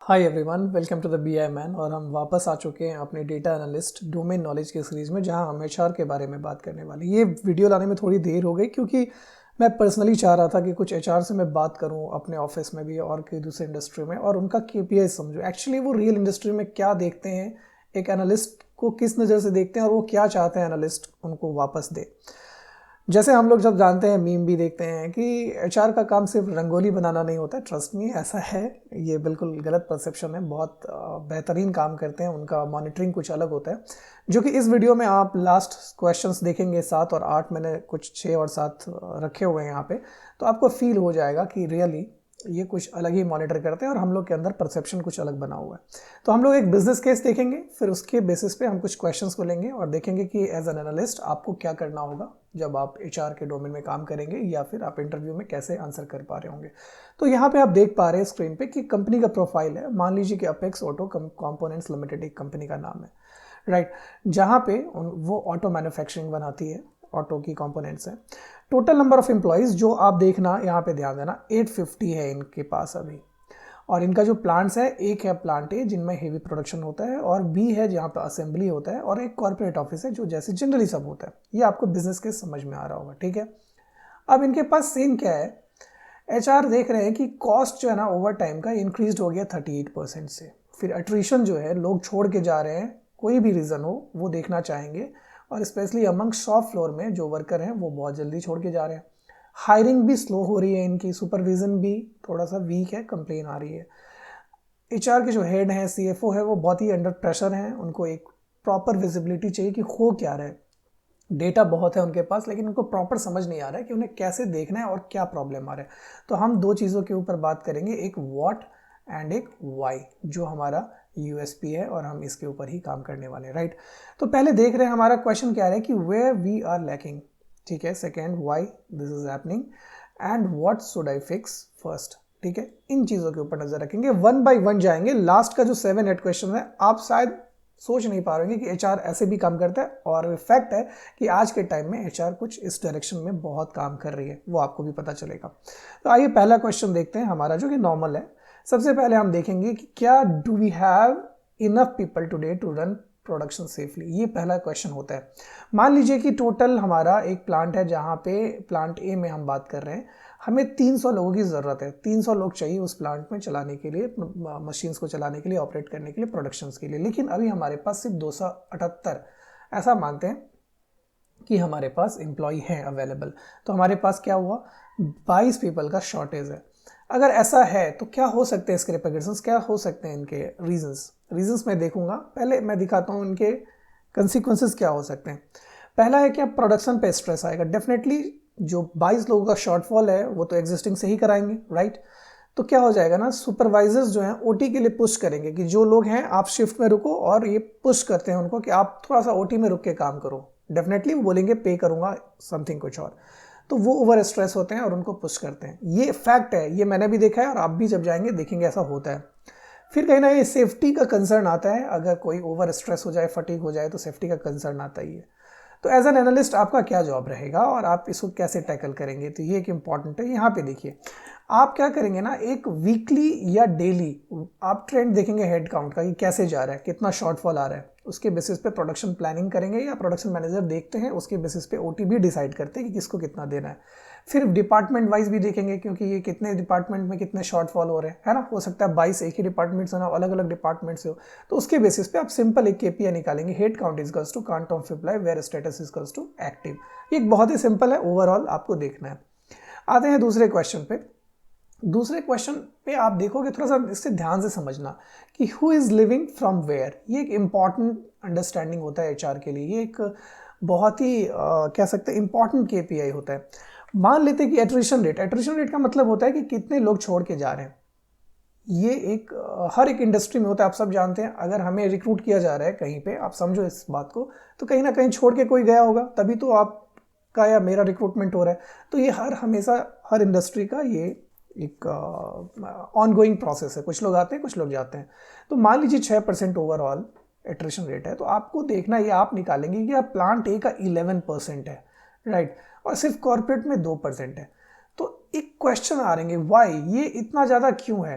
Hi everyone, welcome to the BI man. और हम वापस आ चुके हैं अपने डेटा एनालिस्ट डोमेन नॉलेज के सीरीज़ में, जहां हम एचआर के बारे में बात करने वाले। ये वीडियो लाने में थोड़ी देर हो गई क्योंकि मैं पर्सनली चाह रहा था कि कुछ एचआर से मैं बात करूं अपने ऑफिस में भी और कई दूसरे इंडस्ट्री में, और उनका केपीआई समझूं। एक्चुअली वो रियल इंडस्ट्री में क्या देखते हैं, एक एनालिस्ट को किस नज़र से देखते हैं, और वो क्या चाहते हैं एनालिस्ट उनको वापस दे। जैसे हम लोग जब जानते हैं, मीम भी देखते हैं कि एचआर का काम सिर्फ रंगोली बनाना नहीं होता है। ट्रस्ट मी, ऐसा है। ये बिल्कुल गलत परसेप्शन है। बहुत बेहतरीन काम करते हैं, उनका मॉनिटरिंग कुछ अलग होता है, जो कि इस वीडियो में आप लास्ट क्वेश्चंस देखेंगे 7 और 8, मैंने कुछ 6 और 7 रखे हुए हैं यहाँ पे, तो आपको फील हो जाएगा कि रियली ये कुछ अलग ही मॉनिटर करते हैं और हम लोग के अंदर परसेप्शन कुछ अलग बना हुआ है। तो हम लोग एक बिजनेस केस देखेंगे, फिर उसके बेसिस पे हम कुछ क्वेश्चंस को लेंगे और देखेंगे कि एज एन एनालिस्ट आपको क्या करना होगा जब आप एचआर के डोमेन में काम करेंगे, या फिर आप इंटरव्यू में कैसे आंसर कर पा रहे होंगे। तो यहाँ पे आप देख पा रहे हैं स्क्रीन पे कि कंपनी का प्रोफाइल है। मान लीजिए कि अपेक्स ऑटो कंपोनेंट्स लिमिटेड एक कंपनी का नाम है, राइट, जहाँ पे वो ऑटो मैन्युफैक्चरिंग बनाती है, ऑटो की कंपोनेंट्स है। टोटल नंबर ऑफ एम्प्लॉयज़ जो आप देखना, यहाँ पे ध्यान देना, 850 है इनके पास अभी। और इनका जो प्लांट्स है, एक है प्लांट ए जिनमें हेवी प्रोडक्शन होता है, और बी है जहाँ पे असेंबली होता है, और एक कॉर्पोरेट ऑफिस है जो जैसे जनरली सब होता है। ये आपको बिजनेस के समझ में आ रहा होगा, ठीक है। अब इनके पास सेम क्या है, एचआर देख रहे हैं कि कॉस्ट जो है ना ओवर टाइम का इंक्रीज हो गया 38% से। फिर अट्रीशन जो है, लोग छोड़ के जा रहे हैं, कोई भी रीज़न हो वो देखना चाहेंगे, और स्पेशली अमंग शॉप फ्लोर में जो वर्कर हैं वो बहुत जल्दी छोड़ के जा रहे हैं। हायरिंग भी स्लो हो रही है इनकी, सुपरविजन भी थोड़ा सा वीक है, कंप्लेन आ रही है। एचआर के जो हेड हैं, सीएफओ है, वो बहुत ही अंडर प्रेशर हैं। उनको एक प्रॉपर विजिबिलिटी चाहिए कि हो क्या रहा है। डेटा बहुत है उनके पास, लेकिन उनको प्रॉपर समझ नहीं आ रहा है कि उन्हें कैसे देखना है और क्या प्रॉब्लम आ रहा है। तो हम दो चीज़ों के ऊपर बात करेंगे, एक व्हाट एंड एक वाई, जो हमारा यूएसपी है, और हम इसके ऊपर ही काम करने वाले हैं, राइट। तो पहले देख रहे हैं हमारा क्वेश्चन क्या है कि वेयर वी आर लैकिंग, ठीक है। Second, why this is happening, and what should I fix first, ठीक है। इन चीज़ों के ऊपर नजर रखेंगे, वन बाय वन जाएंगे। लास्ट का जो 7-8 क्वेश्चन है, आप शायद सोच नहीं पा रहे कि एचआर ऐसे भी काम करता है, और फैक्ट है कि आज के टाइम में एचआर कुछ इस डायरेक्शन में बहुत काम कर रही है, वो आपको भी पता चलेगा। तो आइए पहला क्वेश्चन देखते हैं हमारा, जो कि नॉर्मल है। सबसे पहले हम देखेंगे कि क्या do we have enough people today to run production safely. ये पहला क्वेश्चन होता है। मान लीजिए कि टोटल हमारा एक प्लांट है, जहाँ पे प्लांट ए में हम बात कर रहे हैं, हमें 300 लोगों की ज़रूरत है। 300 लोग चाहिए उस प्लांट में चलाने के लिए, मशीन्स को चलाने के लिए, ऑपरेट करने के लिए, प्रोडक्शंस के लिए। लेकिन अभी हमारे पास सिर्फ 278, ऐसा मानते हैं कि हमारे पास एम्प्लॉय हैं अवेलेबल। तो हमारे पास क्या हुआ, 22 पीपल का शॉर्टेज है। अगर ऐसा है तो क्या हो सकते हैं इसके रिपरकशंस, क्या हो सकते हैं इनके रीजंस मैं देखूंगा। पहले मैं दिखाता हूँ इनके कंसिक्वेंसेस क्या हो सकते हैं। पहला है, क्या प्रोडक्शन पे स्ट्रेस आएगा। डेफिनेटली जो 22 लोगों का शॉर्टफॉल है वो तो एग्जिस्टिंग से ही कराएंगे, राइट। तो क्या हो जाएगा ना, सुपरवाइजर्स जो हैं ओटी के लिए पुश करेंगे कि जो लोग हैं आप शिफ्ट में रुको, और ये पुश करते हैं उनको कि आप थोड़ा सा ओटी में रुक के काम करो। डेफिनेटली वो बोलेंगे पे करूंगा समथिंग कुछ और, तो वो ओवर स्ट्रेस होते हैं और उनको पुश करते हैं। ये फैक्ट है, ये मैंने भी देखा है, और आप भी जब जाएंगे देखेंगे ऐसा होता है। फिर कहीं ना ये सेफ्टी का कंसर्न आता है। अगर कोई ओवर स्ट्रेस हो जाए, फटीग हो जाए, तो सेफ्टी का कंसर्न आता ही है। तो एज एन एनालिस्ट आपका क्या जॉब रहेगा और आप इसको कैसे टैकल करेंगे, तो ये एक इंपॉर्टेंट है। यहाँ पे देखिए, आप क्या करेंगे ना, एक वीकली या डेली आप ट्रेंड देखेंगे हेड काउंट का कि कैसे जा रहा है, कितना शॉर्टफॉल आ रहा है। उसके बेसिस पे प्रोडक्शन प्लानिंग करेंगे, या प्रोडक्शन मैनेजर देखते हैं, उसके बेसिस पे ओटी भी डिसाइड करते हैं कि किसको कितना देना है। फिर डिपार्टमेंट वाइज भी देखेंगे, क्योंकि ये कितने डिपार्टमेंट में कितने शॉर्टफॉल हो रहे हैं, है ना। हो सकता है 22 एक ही डिपार्टमेंट से ना, अलग अलग डिपार्टमेंट से हो। तो उसके बेसिस पे आप सिंपल एक केपीआई निकालेंगे, head count equals to count of employee where status equals to active. ये बहुत ही सिंपल है, ओवरऑल आपको देखना है। आते हैं दूसरे क्वेश्चन पे। दूसरे क्वेश्चन पे आप देखोगे, थोड़ा सा इससे ध्यान से समझना कि who is living from where. ये एक इंपॉर्टेंट अंडरस्टैंडिंग होता है एचआर के लिए। ये एक बहुत ही कह सकते हैं इंपॉर्टेंट केपीआई होता है। मान लेते हैं कि एट्रिशन रेट का मतलब होता है कि कितने लोग छोड़ के जा रहे हैं। ये एक हर एक इंडस्ट्री में होता है, आप सब जानते हैं। अगर हमें रिक्रूट किया जा रहा है कहीं पे, आप समझो इस बात को, तो कहीं ना कहीं छोड़ के कोई गया होगा, तभी तो आपका या मेरा रिक्रूटमेंट हो रहा है। तो ये हमेशा हर इंडस्ट्री का ये एक ऑनगोइंग प्रोसेस है। कुछ लोग आते हैं, कुछ लोग जाते हैं। तो मान लीजिए 6% ओवरऑल एट्रिशन रेट है, तो आपको देखना, ये आप निकालेंगे कि आप प्लांट ए का 11% है, राइट, और सिर्फ कॉर्पोरेट में 2% है। तो एक क्वेश्चन आ रहेंगे, वाई, ये इतना ज़्यादा क्यों है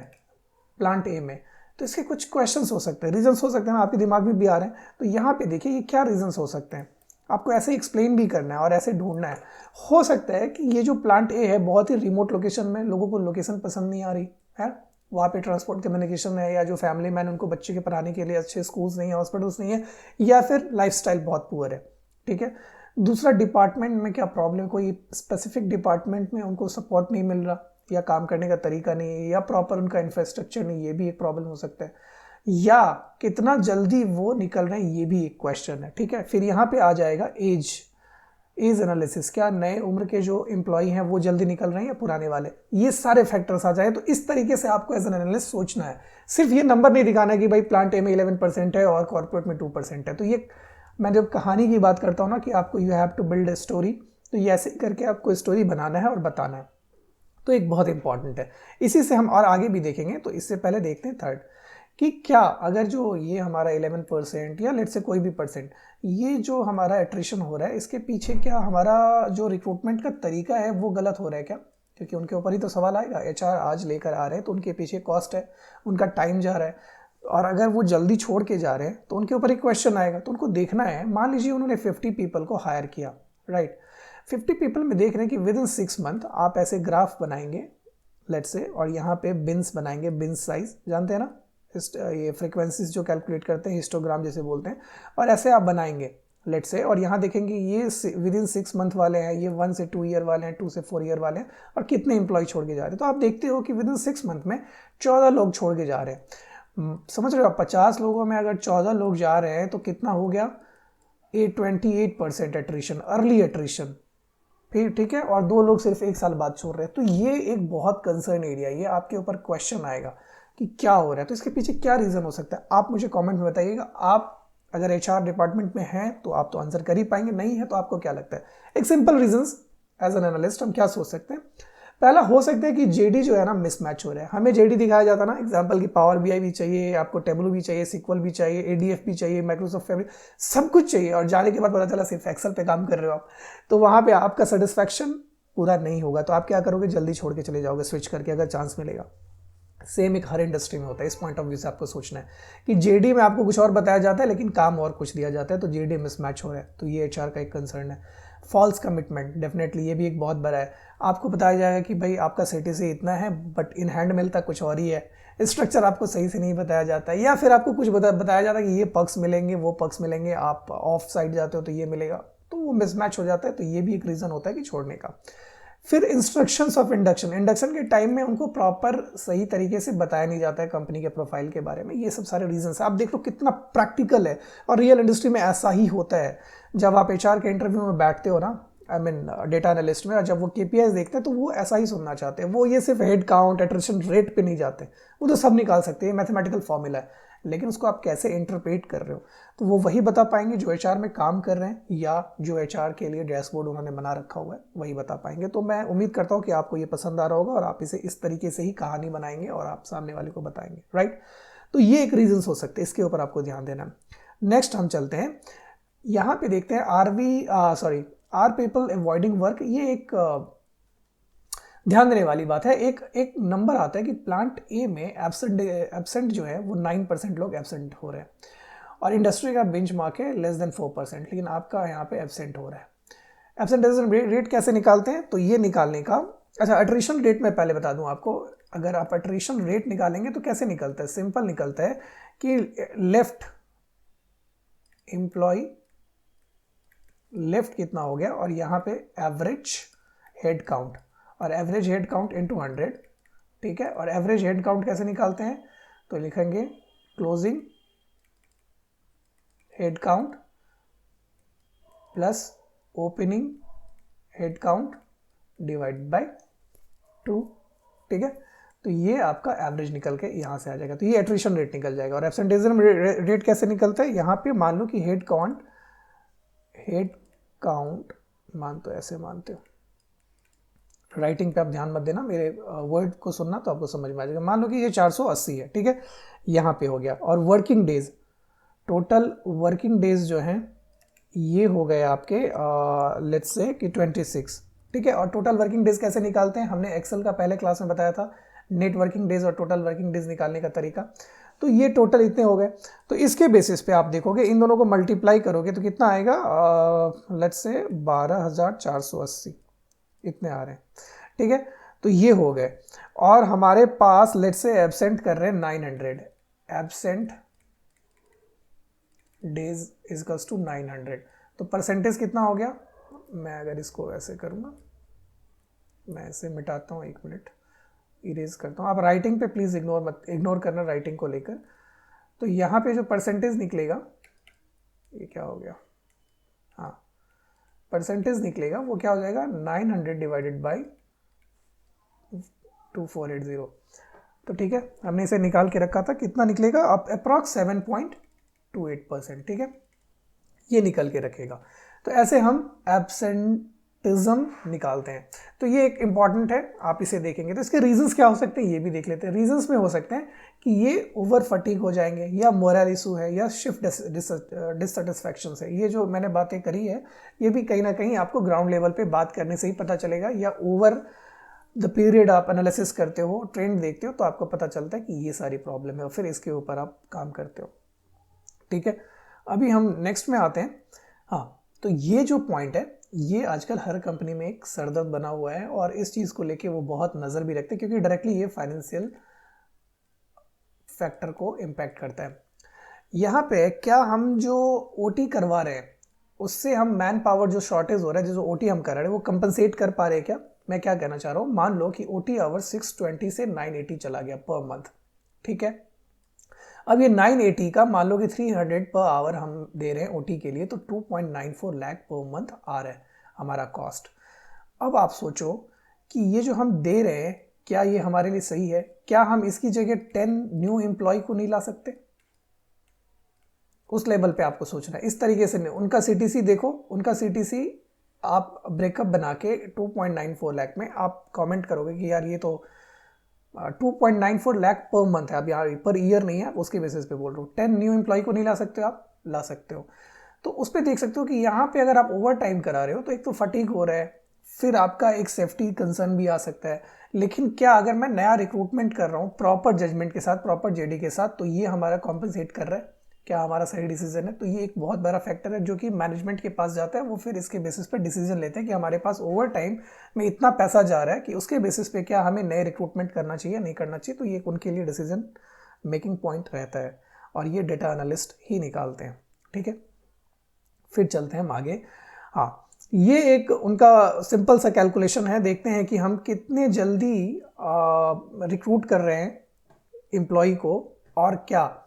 प्लांट ए में। तो इसके कुछ क्वेश्चंस हो सकते हैं, रीजंस हो सकते हैं, आपके दिमाग में भी आ रहे हैं। तो यहाँ पे देखिए ये क्या रीजंस हो सकते हैं, आपको ऐसे एक्सप्लेन भी करना है और ऐसे ढूंढना है। हो सकता है कि ये जो प्लांट ए है बहुत ही रिमोट लोकेशन में, लोगों को लोकेशन पसंद नहीं आ रही है, वहाँ पे ट्रांसपोर्ट कम्युनिकेशन है, या जो फैमिली मैन उनको बच्चे के पढ़ाने के लिए अच्छे स्कूल्स नहीं है, हॉस्पिटल्स नहीं है, या फिर लाइफस्टाइल बहुत पुअर है, ठीक है। दूसरा, डिपार्टमेंट में क्या प्रॉब्लम, कोई स्पेसिफिक डिपार्टमेंट में उनको सपोर्ट नहीं मिल रहा, या काम करने का तरीका नहीं है, या प्रॉपर उनका इंफ्रास्ट्रक्चर नहीं, ये भी एक प्रॉब्लम हो सकता है, या कितना जल्दी वो निकल रहे हैं, ये भी एक क्वेश्चन है, ठीक है। फिर यहाँ पे आ जाएगा एज एनालिसिस, क्या नए उम्र के जो एम्प्लॉय हैं वो जल्दी निकल रहे हैं या पुराने वाले, ये सारे फैक्टर्स आ जाए। तो इस तरीके से आपको एज एन एनालिस्ट सोचना है, सिर्फ ये नंबर नहीं दिखाना है कि भाई प्लांट ए में 11% है और कॉर्पोरेट में 2% है। तो ये मैं जब कहानी की बात करता हूँ ना कि आपको you have to build a story, तो ये ऐसे करके आपको स्टोरी बनाना है और बताना है, तो एक बहुत इंपॉर्टेंट है। इसी से हम और आगे भी देखेंगे। तो इससे पहले देखते हैं थर्ड, कि क्या अगर जो ये हमारा 11% या लेट से कोई भी परसेंट, ये जो हमारा एट्रिशन हो रहा है, इसके पीछे क्या हमारा जो रिक्रूटमेंट का तरीका है वो गलत हो रहा है क्या, क्योंकि उनके ऊपर ही तो सवाल आएगा। एचआर आज लेकर आ रहे हैं तो उनके पीछे कॉस्ट है, उनका टाइम जा रहा है, और अगर वो जल्दी छोड़ के जा रहे हैं तो उनके ऊपर एक क्वेश्चन आएगा। तो उनको देखना है, मान लीजिए उन्होंने 50 पीपल को हायर किया, राइट, 50 पीपल में देख रहे हैं कि विद इन 6 मंथ आप ऐसे ग्राफ बनाएंगे लेट से, और यहाँ पे बिन्स बनाएंगे, बिन्स साइज जानते हैं ना, ये फ्रीक्वेंसीज जो कैलकुलेट करते हैं, हिस्टोग्राम जैसे बोलते हैं, और ऐसे आप बनाएंगे लेट से, और यहाँ देखेंगे ये विद इन 6 मंथ वाले हैं, ये 1 से 2 ईयर वाले हैं, 2 से 4 ईयर वाले हैं, और कितने इंप्लॉय छोड़ के जा रहे हैं। तो आप देखते हो कि विद इन 6 मंथ में 14 लोग छोड़ के जा रहे हैं। समझ रहे हो आप, 50 लोगों में अगर 14 लोग जा रहे हैं तो कितना हो गया, 28% एट्रिशन, अर्ली एट्रिशन, फिर ठीक है, और 2 लोग सिर्फ 1 साल बाद छोड़ रहे हैं। तो ये एक बहुत कंसर्न एरिया, ये आपके ऊपर क्वेश्चन आएगा कि क्या हो रहा है, तो इसके पीछे क्या रीज़न हो सकता है, आप मुझे कमेंट में बताइएगा। आप अगर एचआर डिपार्टमेंट में हैं तो आप तो आंसर कर ही पाएंगे, नहीं है तो आपको क्या लगता है। एक simple reasons as an analyst हम क्या सोच सकते हैं। पहला हो सकता है कि जेडी जो है ना मिसमैच हो रहा है, हमें जेडी दिखाया जाता ना एग्जांपल की पावर बीआई भी चाहिए, आपको टेबलो भी चाहिए, सिक्वल भी चाहिए, एडीएफ भी चाहिए, माइक्रोसॉफ्ट फैब्रिक, सब कुछ चाहिए, और जाने के बाद पता चला सिर्फ एक्सेल पे काम कर रहे हो आप, तो वहाँ पे आपका सेटिस्फैक्शन पूरा नहीं होगा। तो आप क्या करोगे, जल्दी छोड़ के चले जाओगे स्विच करके अगर चांस मिलेगा। सेम एक हर इंडस्ट्री में होता है, इस पॉइंट ऑफ व्यू से आपको सोचना है कि जेडी में आपको कुछ और बताया जाता है लेकिन काम और कुछ दिया जाता है, तो जेडी मिसमैच हो रहा है, तो ये एचआर का एक कंसर्न है। फॉल्स कमिटमेंट, डेफिनेटली ये भी एक बहुत बड़ा है। आपको बताया जाएगा कि भाई आपका सीटीसी इतना है बट इन हैंड मिलता कुछ और ही है, स्ट्रक्चर आपको सही से नहीं बताया जाता है, या फिर आपको कुछ बताया जाता है कि ये पक्ष मिलेंगे, वो पक्ष मिलेंगे, आप ऑफ साइड जाते हो तो ये मिलेगा, तो वो मिसमैच हो जाता है। तो ये भी एक रीज़न होता है कि छोड़ने का। फिर इंस्ट्रक्शंस ऑफ इंडक्शन के टाइम में उनको प्रॉपर सही तरीके से बताया नहीं जाता है कंपनी के प्रोफाइल के बारे में, ये सब सारे रीजंस। आप देख लो कितना प्रैक्टिकल है, और रियल इंडस्ट्री में ऐसा ही होता है। जब आप एचआर के इंटरव्यू में बैठते हो ना, आई मीन डेटा एनालिस्ट में, और जब वो केपीआईज देखते हैं तो वो ऐसा ही सुनना चाहते हैं, वो ये सिर्फ हेड काउंट, एट्रिशन रेट पे नहीं जाते, वो तो सब निकाल सकते हैं, मैथमेटिकल फॉर्मूला है, लेकिन उसको आप कैसे इंटरप्रेट कर रहे हो तो वो वही बता पाएंगे जो एचआर में काम कर रहे हैं, या जो एचआर के लिए डैशबोर्ड उन्होंने बना रखा हुआ है वही बता पाएंगे। तो मैं उम्मीद करता हूँ कि आपको ये पसंद आ रहा होगा, और आप इसे इस तरीके से ही कहानी बनाएंगे और आप सामने वाले को बताएंगे, राइट। तो ये एक रीजन हो सकते हैं, इसके ऊपर आपको ध्यान देना। नेक्स्ट हम चलते हैं, यहाँ पे देखते हैं आर पीपल अवॉइडिंग वर्क। ये एक ध्यान देने वाली बात है। एक नंबर आता है कि प्लांट ए में एब्सेंट जो है वो 9% लोग एब्सेंट हो रहे हैं, और इंडस्ट्री का बेंचमार्क है लेस देन 4%, लेकिन आपका यहाँ पे एब्सेंट हो रहा है। एब्सेंटेशन रेट कैसे निकालते हैं, तो ये निकालने का, अच्छा अट्रिशन रेट मैं पहले बता दूं आपको। अगर आप अट्रिशन रेट निकालेंगे तो कैसे निकलता है, सिंपल निकलता है कि लेफ्ट एम्प्लॉय लेफ्ट कितना हो गया, और यहाँ पे एवरेज हेड काउंट, और एवरेज हेड काउंट इंटू 100, ठीक है। और एवरेज हेड काउंट कैसे निकालते हैं, तो लिखेंगे closing head count plus opening head count divide by 2, ठीक है। तो ये आपका एवरेज निकल के यहाँ से आ जाएगा, तो ये एट्रिशन रेट निकल जाएगा। और एब्सेंटेजम रेट कैसे निकलता है, यहाँ पे मान लो कि हेड काउंट मान तो ऐसे मानते हो, राइटिंग पे आप ध्यान मत देना, मेरे वर्ड को सुनना तो आपको समझ में आ जाएगा। मान लो कि ये 480 है, ठीक है, यहाँ पे हो गया। और working days, total working days जो हैं ये हो गए आपके लेट्स से कि 26, ठीक है। और टोटल वर्किंग डेज कैसे निकालते हैं, हमने एक्सेल का पहले क्लास में बताया था, नेट वर्किंग डेज और टोटल वर्किंग डेज निकालने का तरीका। तो ये टोटल इतने हो गए। तो इसके बेसिस पे आप देखोगे इन दोनों को मल्टीप्लाई करोगे तो कितना आएगा, लेट्स से 12,480 इतने आ रहे हैं, ठीक है। तो ये हो गए। और हमारे पास लेट्स से एब्सेंट कर रहे हैं 900, एब्सेंट डेज इजकल्स टू 900। तो परसेंटेज कितना हो गया, मैं अगर इसको ऐसे करूँगा, मैं ऐसे मिटाता हूँ, 1 मिनट इरेज करता हूँ। आप राइटिंग पे प्लीज़ इग्नोर करना राइटिंग को लेकर। तो यहाँ पे जो परसेंटेज निकलेगा, ये क्या हो गया, हाँ परसेंटेज निकलेगा वो क्या हो जाएगा, 900 डिवाइडेड बाई 2480। तो ठीक है, हमने इसे निकाल के रखा था, कितना निकलेगा अब, अप्रॉक्स 7.28%, ठीक है, ये निकल के रखेगा। तो ऐसे हम एब्सेंटिज्म निकालते हैं। तो ये एक इम्पॉर्टेंट है, आप इसे देखेंगे तो इसके रीजंस क्या हो सकते हैं ये भी देख लेते हैं। रीजंस में हो सकते हैं कि ये ओवर फटीग हो जाएंगे, या मोरल इशू है, या शिफ्ट डिससेटिस्फैक्शन है। ये जो मैंने बातें करी है ये भी कहीं ना कहीं आपको ग्राउंड लेवल पे बात करने से ही पता चलेगा, या ओवर द पीरियड आप एनालिसिस करते हो, ट्रेंड देखते हो, तो आपको पता चलता है कि ये सारी प्रॉब्लम है और फिर इसके ऊपर आप काम करते हो, ठीक है। अभी हम नेक्स्ट में आते हैं। हाँ, तो ये जो पॉइंट है ये आजकल हर कंपनी में एक सरदर्द बना हुआ है और इस चीज़ को लेके वो बहुत नज़र भी रखते हैं, क्योंकि डायरेक्टली ये फाइनेंशियल फैक्टर को इम्पैक्ट करता है। यहाँ पे क्या हम जो ओटी करवा रहे हैं उससे हम मैन पावर जो शॉर्टेज हो रहा है, जो ओटी हम कर रहे हैं वो कंपनसेट कर पा रहे हैं क्या? मैं क्या कहना चाह रहा हूँ, मान लो कि ओटी आवर 620 से 980 चला गया पर मंथ, ठीक है। अब ये 980 का मान लो कि 300 पर आवर हम दे रहे हैं ओटी के लिए, तो 2.94 लाख पर मंथ आ रहा है हमारा कॉस्ट। अब आप सोचो कि ये जो हम दे रहे हैं क्या ये हमारे लिए सही है? क्या हम इसकी जगह 10 न्यू एम्प्लॉय को नहीं ला सकते? उस लेवल पे आपको सोचना है, इस तरीके से नहीं। उनका सीटीसी देखो, उनका सीटीसी आप ब्रेकअप बना के 2.94 लाख में आप कमेंट करोगे कि यार ये तो 2.94 लाख पर मंथ है, अब यहाँ पर ईयर नहीं है, उसके बेसिस पे बोल रहा हूँ। 10 न्यू एम्प्लॉय को नहीं ला सकते हो आप? ला सकते हो। तो उस पर देख सकते हो कि यहाँ पे अगर आप ओवर टाइम करा रहे हो तो एक तो फटीग हो रहा है, फिर आपका एक सेफ्टी कंसर्न भी आ सकता है। लेकिन क्या अगर मैं नया रिक्रूटमेंट कर रहा हूँ प्रॉपर जजमेंट के साथ, प्रॉपर जेडी के साथ, तो ये हमारा कॉम्पनसेट कर रहा है? क्या हमारा सही डिसीजन है? तो ये एक बहुत बड़ा फैक्टर है जो कि मैनेजमेंट के पास जाता है। वो फिर इसके बेसिस पे डिसीजन लेते हैं कि हमारे पास ओवर टाइम में इतना पैसा जा रहा है कि उसके बेसिस पे क्या हमें नए रिक्रूटमेंट करना चाहिए, नहीं करना चाहिए। तो ये उनके लिए डिसीजन मेकिंग पॉइंट रहता है और ये डेटा एनालिस्ट ही निकालते हैं, ठीक है। फिर चलते हैं हम आगे। हाँ, ये एक उनका सिंपल सा कैलकुलेशन है, देखते हैं कि हम कितने जल्दी रिक्रूट कर रहे हैं एम्प्लॉय को, और क्या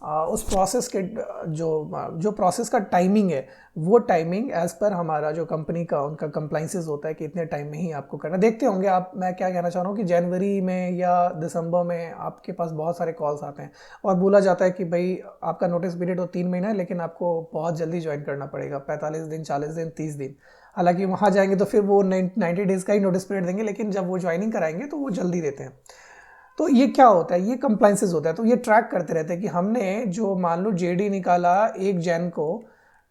उस प्रोसेस के जो प्रोसेस का टाइमिंग है वो टाइमिंग एज पर हमारा जो कंपनी का उनका कंप्लाइंसेस होता है कि इतने टाइम में ही आपको करना। देखते होंगे आप, मैं क्या कहना चाह रहा हूँ कि जनवरी में या दिसंबर में आपके पास बहुत सारे कॉल्स आते हैं और बोला जाता है कि भाई आपका नोटिस पीरियड हो 3 महीना है, लेकिन आपको बहुत जल्दी ज्वाइन करना पड़ेगा, 45 दिन, 40 दिन, 30 दिन। हालांकि वहाँ जाएंगे तो फिर वो 90 डेज़ का ही नोटिस पीरियड देंगे, लेकिन जब वो ज्वाइनिंग कराएंगे तो वो जल्दी देते हैं। तो ये क्या होता है, ये कंप्लाइंसेस होता है। तो ये ट्रैक करते रहते हैं कि हमने जो मान लो जेडी निकाला 1 जन को,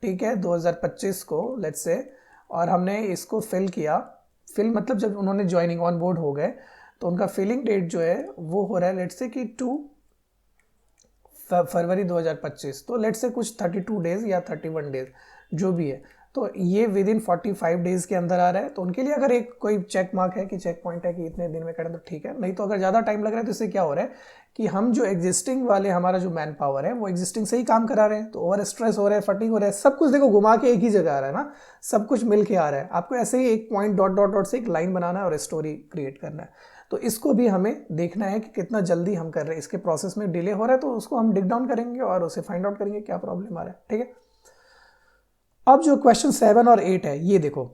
ठीक है, 2025 को लेट्स से, और हमने इसको फिल किया। फिल मतलब जब उन्होंने ज्वाइनिंग ऑन बोर्ड हो गए तो उनका फिलिंग डेट जो है वो हो रहा है लेट्स से कि 2 फरवरी 2025। तो लेट्स से कुछ 32 डेज या 31 डेज जो भी है, तो ये विद इन 45 डेज़ के अंदर आ रहा है। तो उनके लिए अगर एक कोई चेक मार्क है कि चेक पॉइंट है कि इतने दिन में करें तो ठीक है, नहीं तो अगर ज़्यादा टाइम लग रहा है तो इससे क्या हो रहा है कि हम जो एग्जिस्टिंग वाले हमारा जो मैन पावर है वो एग्जिस्टिंग से ही काम करा रहे हैं, तो ओवर स्ट्रेस हो रहा है, फटीग हो रहा है, सब कुछ देखो घुमा के एक ही जगह आ रहा है ना, सब कुछ मिल के आ रहा है। आपको ऐसे ही एक पॉइंट डॉट डॉट डॉट से एक लाइन बनाना है और स्टोरी क्रिएट करना है। तो इसको भी हमें देखना है कि कितना जल्दी हम कर रहे हैं, इसके प्रोसेस में डिले हो रहा है तो उसको हम डिग डाउन करेंगे और उसे फाइंड आउट करेंगे क्या प्रॉब्लम आ रहा है, ठीक है। अब जो क्वेश्चन 7 और 8 है, ये देखो,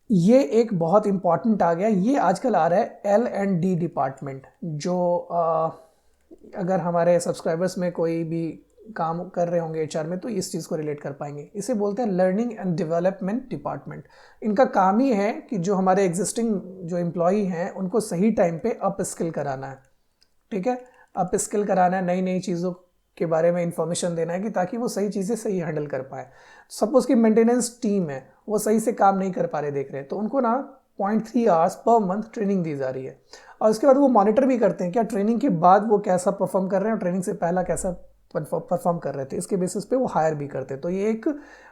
ये एक बहुत इंपॉर्टेंट आ गया। ये आजकल आ रहा है L&D डिपार्टमेंट, जो अगर हमारे सब्सक्राइबर्स में कोई भी काम कर रहे होंगे एचआर में तो इस चीज़ को रिलेट कर पाएंगे। इसे बोलते हैं लर्निंग एंड डेवलपमेंट डिपार्टमेंट। इनका काम ही है कि जो हमारे एग्जिस्टिंग जो एम्प्लॉई हैं उनको सही टाइम पे अप स्किल कराना है, ठीक है, अप स्किल कराना है, नई नई चीज़ों के बारे में इंफॉर्मेशन देना है कि ताकि वो सही चीज़ें सही हैंडल कर पाए। सपोज कि मेंटेनेंस टीम है, वो सही से काम नहीं कर पा रहे, देख रहे हैं, तो उनको ना 0.3 आवर्स पर मंथ ट्रेनिंग दी जा रही है। और उसके बाद वो मॉनिटर भी करते हैं क्या ट्रेनिंग के बाद वो कैसा परफॉर्म कर रहे हैं और ट्रेनिंग से पहला कैसा परफॉर्म कर रहे थे, इसके बेसिस पे वो हायर भी करते हैं। तो ये एक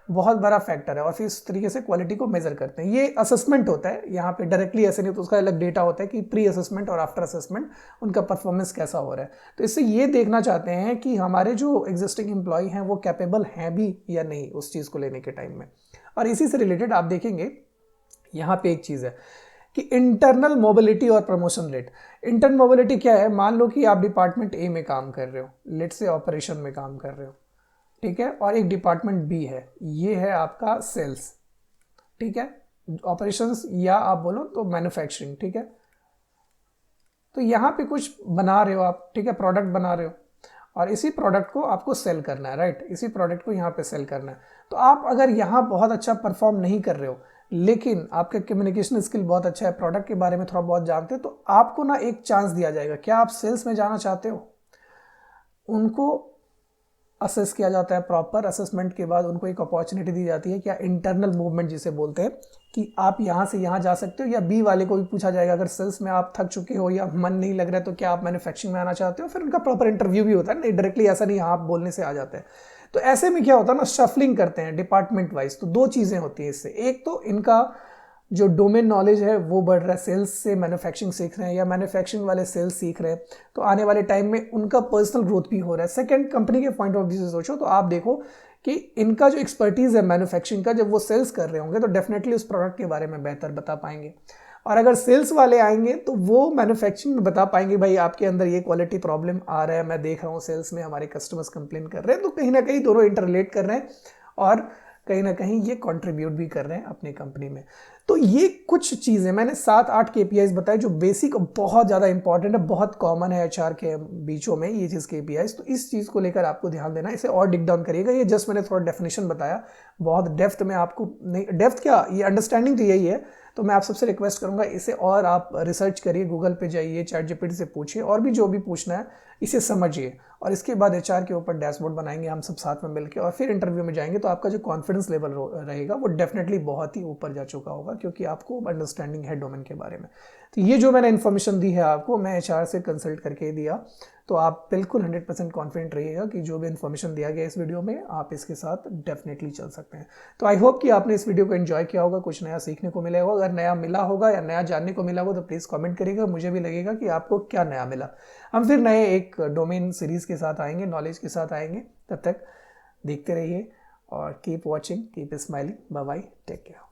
बहुत बड़ा फैक्टर है और फिर इस तरीके से क्वालिटी को मेजर करते हैं। ये असेसमेंट होता है यहाँ पे, डायरेक्टली ऐसे नहीं, तो उसका अलग डेटा होता है कि प्री असेसमेंट और आफ्टर असेसमेंट उनका परफॉर्मेंस कैसा हो रहा है। तो इससे ये देखना चाहते हैं कि हमारे जो एग्जिस्टिंग एम्प्लॉय हैं वो कैपेबल हैं भी या नहीं उस चीज़ को लेने के टाइम में। और इसी से रिलेटेड आप देखेंगे यहाँ पे एक चीज़ है कि इंटरनल मोबिलिटी और प्रमोशन रेट। इंटरनल मोबिलिटी क्या है, मान लो कि आप डिपार्टमेंट ए में काम कर रहे हो, लेट से ऑपरेशन में काम कर रहे हो, ठीक है, और एक डिपार्टमेंट बी है, ये है आपका सेल्स, ठीक है, ऑपरेशंस या आप बोलो तो मैन्युफैक्चरिंग, ठीक है। तो यहाँ पे कुछ बना रहे हो आप, ठीक है, प्रोडक्ट बना रहे हो और इसी प्रोडक्ट को आपको सेल करना है, राइट, इसी प्रोडक्ट को यहाँ पे सेल करना है। तो आप अगर यहाँ बहुत अच्छा परफॉर्म नहीं कर रहे हो लेकिन आपका कम्युनिकेशन स्किल बहुत अच्छा है, प्रोडक्ट के बारे में थोड़ा बहुत जानते हो, तो आपको ना एक चांस दिया जाएगा। क्या आप सेल्स में जाना चाहते हो? उनको असेस किया जाता है, प्रॉपर असेसमेंट के बाद उनको एक अपॉर्चुनिटी दी जाती है, क्या इंटरनल मूवमेंट जिसे बोलते हैं, कि आप यहाँ से यहाँ जा सकते हो। या बी वाले को भी पूछा जाएगा अगर सेल्स में आप थक चुके हो या मन नहीं लग रहा है तो क्या आप मैन्युफैक्चरिंग में आना चाहते हो। फिर उनका प्रॉपर इंटरव्यू भी होता है, नहीं डायरेक्टली ऐसा नहीं आप बोलने से आ जाते हैं। तो ऐसे में क्या होता है ना, शफलिंग करते हैं डिपार्टमेंट वाइज। तो दो चीज़ें होती हैं इससे, एक तो इनका जो डोमेन नॉलेज है वो बढ़ रहा है, सेल्स से मैन्युफैक्चरिंग सीख रहे हैं या मैन्युफैक्चरिंग वाले सेल्स सीख रहे हैं, तो आने वाले टाइम में उनका पर्सनल ग्रोथ भी हो रहा है। सेकंड, कंपनी के पॉइंट ऑफ व्यू से सोचो तो आप देखो कि इनका जो एक्सपर्टीज़ है मैन्युफैक्चरिंग का, जब वो सेल्स कर रहे होंगे तो डेफिनेटली उस प्रोडक्ट के बारे में बेहतर बता पाएंगे। और अगर सेल्स वाले आएंगे तो वो मैन्युफैक्चरिंग में बता पाएंगे भाई आपके अंदर ये क्वालिटी प्रॉब्लम आ रहा है, मैं देख रहा हूँ सेल्स में हमारे कस्टमर्स कंप्लेन कर रहे हैं। तो कहीं ना कहीं दोनों इंटरलेट कर रहे हैं और कहीं ना कहीं ये कंट्रीब्यूट भी कर रहे हैं अपनी कंपनी में। तो ये कुछ चीज़ें मैंने 7-8 KPIs बताए जो बेसिक बहुत ज़्यादा इंपॉर्टेंट है, बहुत कॉमन है HR के बीचों में ये चीज़ KPIs। तो इस चीज़ को लेकर आपको ध्यान देना, इसे और डिग डाउन करिएगा। ये जस्ट मैंने थोड़ा डेफिनेशन बताया, बहुत डेप्थ में आपको नहीं, डेप्थ क्या, ये अंडरस्टैंडिंग तो यही है। तो मैं आप सबसे रिक्वेस्ट करूंगा इसे और आप रिसर्च करिए, गूगल पे जाइए, ChatGPT से पूछिए और भी जो भी पूछना है इसे समझिए। और इसके बाद HR के ऊपर डैशबोर्ड बनाएंगे हम सब साथ में मिलकर और फिर इंटरव्यू में जाएंगे। तो आपका जो कॉन्फिडेंस लेवल रहेगा वो डेफिनेटली बहुत ही ऊपर जा चुका होगा, क्योंकि आपको अंडरस्टैंडिंग है डोमेन के बारे में। तो ये जो मैंने इन्फॉर्मेशन दी है आपको, मैं HR से कंसल्ट करके दिया। तो आप बिल्कुल 100% कॉन्फिडेंट रहिएगा कि जो भी इन्फॉर्मेशन दिया गया इस वीडियो में आप इसके साथ डेफिनेटली चल सकते हैं। तो आई होप कि आपने इस वीडियो को एंजॉय किया होगा, कुछ नया सीखने को मिलेगा। अगर नया मिला होगा या नया जानने को मिला होगा तो प्लीज़ कमेंट करिएगा, मुझे भी लगेगा कि आपको क्या नया मिला। हम फिर नए एक डोमेन सीरीज़ के साथ आएंगे, नॉलेज के साथ आएंगे। तब तक देखते रहिए और keep watching, keep smiling. Bye bye, take care.